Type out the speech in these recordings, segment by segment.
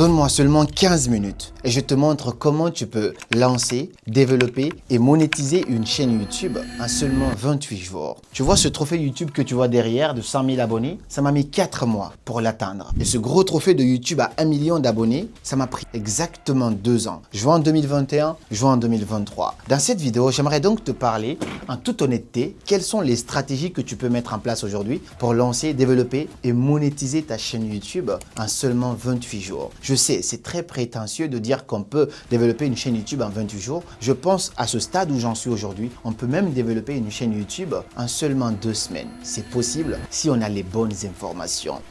Donne-moi seulement 15 minutes et je te montre comment tu peux lancer, développer et monétiser une chaîne YouTube en seulement 28 jours. Tu vois ce trophée YouTube que tu vois derrière de 100 000 abonnés? Ça m'a mis 4 mois pour l'atteindre. Et ce gros trophée de YouTube à 1 million d'abonnés, ça m'a pris exactement 2 ans. Juin 2021, juin 2023. Dans cette vidéo, j'aimerais donc te parler en toute honnêteté, quelles sont les stratégies que tu peux mettre en place aujourd'hui pour lancer, développer et monétiser ta chaîne YouTube en seulement 28 jours. Je sais, c'est très prétentieux de dire qu'on peut développer une chaîne YouTube en 28 jours. Je pense à ce stade où j'en suis aujourd'hui, on peut même développer une chaîne YouTube en seulement 2 semaines. C'est possible si on a les bonnes informations.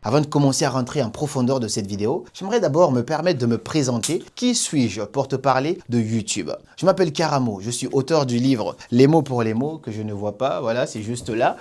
Avant de commencer à rentrer en profondeur de cette vidéo, j'aimerais d'abord me permettre de me présenter. Qui suis-je pour te parler de YouTube? Je m'appelle Karamo, je suis auteur du livre Les mots pour les mots, que je ne vois pas, voilà, c'est juste là.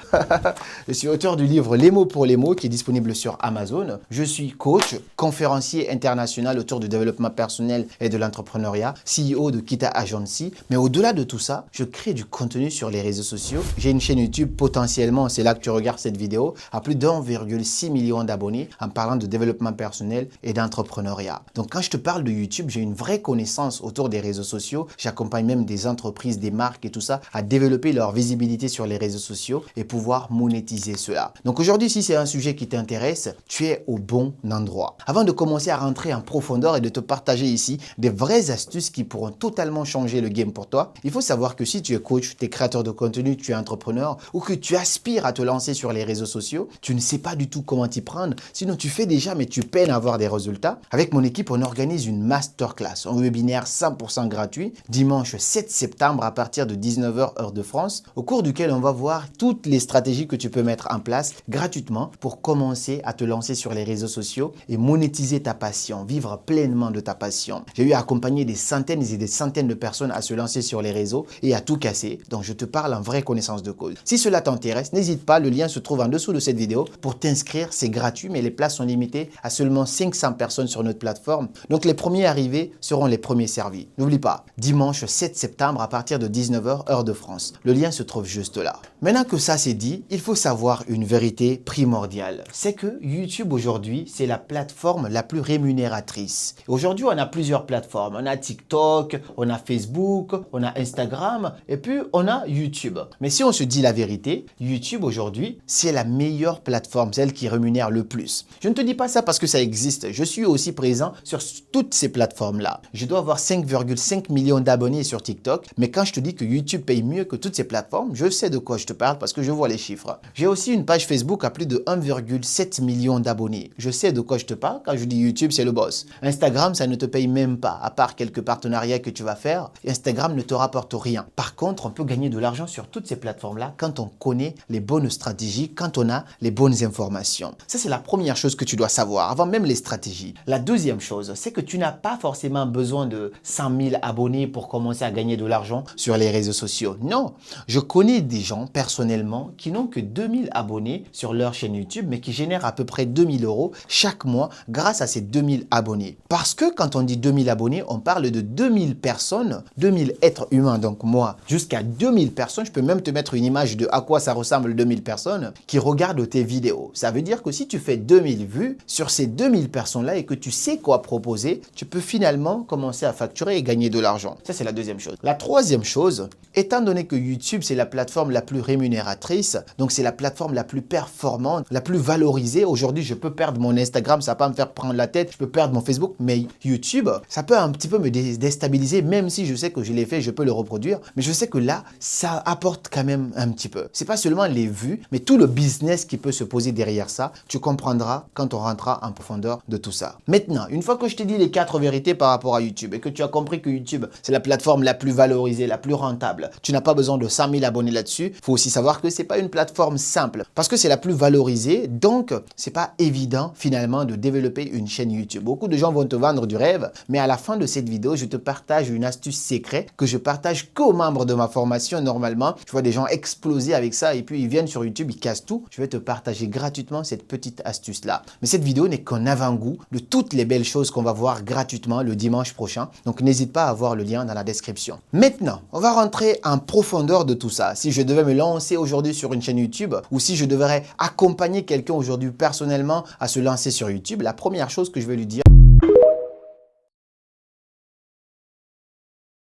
Je suis auteur du livre Les mots pour les mots qui est disponible sur Amazon. Je suis coach, conférencier international autour du développement personnel et de l'entrepreneuriat, CEO de Kita Agency. Mais au-delà de tout ça, je crée du contenu sur les réseaux sociaux. J'ai une chaîne YouTube potentiellement, c'est là que tu regardes cette vidéo, à plus d'1,6 million d'abonnés en parlant de développement personnel et d'entrepreneuriat. Donc quand je te parle de YouTube, j'ai une vraie connaissance autour des réseaux sociaux. J'accompagne même des entreprises, des marques et tout ça à développer leur visibilité sur les réseaux sociaux et pouvoir monétiser cela. Donc aujourd'hui, si c'est un sujet qui t'intéresse, tu es au bon endroit. Avant de commencer à rentrer en profondeur et de te partager ici des vraies astuces qui pourront totalement changer le game pour toi, il faut savoir que si tu es coach, tu es créateur de contenu, tu es entrepreneur ou que tu aspires à te lancer sur les réseaux sociaux, tu ne sais pas du tout comment t'y prendre. Sinon, tu fais déjà, mais tu peines à avoir des résultats. Avec mon équipe, on organise une masterclass, un webinaire 100% gratuit, dimanche 7 septembre à partir de 19 h heure de France, au cours duquel on va voir toutes les stratégies que tu peux mettre en place gratuitement pour commencer à te lancer sur les réseaux sociaux et monétiser ta passion, vivre pleinement de ta passion. J'ai eu à accompagner des centaines et des centaines de personnes à se lancer sur les réseaux et à tout casser. Donc, je te parle en vraie connaissance de cause. Si cela t'intéresse, n'hésite pas, le lien se trouve en dessous de cette vidéo pour t'inscrire. C'est gratuit, mais les places sont limitées à seulement 500 personnes sur notre plateforme. Donc, les premiers arrivés seront les premiers servis. N'oublie pas, dimanche 7 septembre à partir de 19 h heure de France. Le lien se trouve juste là. Maintenant que ça c'est dit, il faut savoir une vérité primordiale. C'est que YouTube aujourd'hui, c'est la plateforme la plus rémunératrice. Aujourd'hui, on a plusieurs plateformes. On a TikTok, on a Facebook, on a Instagram et puis on a YouTube. Mais si on se dit la vérité, YouTube aujourd'hui, c'est la meilleure plateforme, celle qui rémunère le plus. Je ne te dis pas ça parce que ça existe. Je suis aussi présent sur toutes ces plateformes-là. Je dois avoir 5,5 millions d'abonnés sur TikTok. Mais quand je te dis que YouTube paye mieux que toutes ces plateformes, je sais de quoi je te parle parce que je vois les chiffres. J'ai aussi une page Facebook à plus de 1,7 million d'abonnés. Je sais de quoi je te parle quand je dis YouTube, c'est le boss. Instagram, ça ne te paye même pas, à part quelques partenariats que tu vas faire. Instagram ne te rapporte rien. Par contre, on peut gagner de l'argent sur toutes ces plateformes-là quand on connaît les bonnes stratégies, quand on a les bonnes informations. Ça, c'est la première chose que tu dois savoir, avant même les stratégies. La deuxième chose, c'est que tu n'as pas forcément besoin de 100 000 abonnés pour commencer à gagner de l'argent sur les réseaux sociaux. Non, je connais des gens personnellement qui n'ont que 2000 abonnés sur leur chaîne YouTube, mais qui génèrent à peu près 2000 € chaque mois grâce à ces 2000 abonnés. Parce que quand on dit 2000 abonnés, on parle de 2000 personnes, 2000 êtres humains, donc moi, jusqu'à 2000 personnes. Je peux même te mettre une image de à quoi ça ressemble 2000 personnes qui regardent tes vidéos. Ça veut dire que si tu fais 2000 vues sur ces 2000 personnes-là et que tu sais quoi proposer, tu peux finalement commencer à facturer et gagner de l'argent. Ça, c'est la deuxième chose. La troisième chose, étant donné que YouTube, c'est la plateforme la plus rémunératrice, donc c'est la plateforme la plus performante, la plus valorisée. Aujourd'hui, je peux perdre mon Instagram, ça va pas me faire prendre la tête, je peux perdre mon Facebook, mais YouTube, ça peut un petit peu me déstabiliser, même si je sais que je l'ai fait, je peux le reproduire, mais je sais que là, ça apporte quand même un petit peu. C'est pas seulement les vues, mais tout le business qui peut se poser derrière ça, tu comprendras quand on rentrera en profondeur de tout ça. Maintenant, une fois que je t'ai dit les 4 vérités par rapport à YouTube et que tu as compris que YouTube, c'est la plateforme la plus valorisée, la plus rentable, tu n'as pas besoin de 100 000 abonnés là-dessus, il faut aussi savoir que c'est pas une plateforme simple parce que c'est la plus valorisée, donc c'est pas évident finalement de développer une chaîne YouTube. Beaucoup de gens vont te vendre du rêve, mais à la fin de cette vidéo, je te partage une astuce secrète que je partage qu'aux membres de ma formation normalement. Je vois des gens exploser avec ça et puis ils viennent sur YouTube, ils cassent tout. Je vais te partager gratuitement cette petite petite astuce-là. Mais cette vidéo n'est qu'un avant-goût de toutes les belles choses qu'on va voir gratuitement le dimanche prochain. Donc, n'hésite pas à voir le lien dans la description. Maintenant, on va rentrer en profondeur de tout ça. Si je devais me lancer aujourd'hui sur une chaîne YouTube ou si je devrais accompagner quelqu'un aujourd'hui personnellement à se lancer sur YouTube, la première chose que je vais lui dire,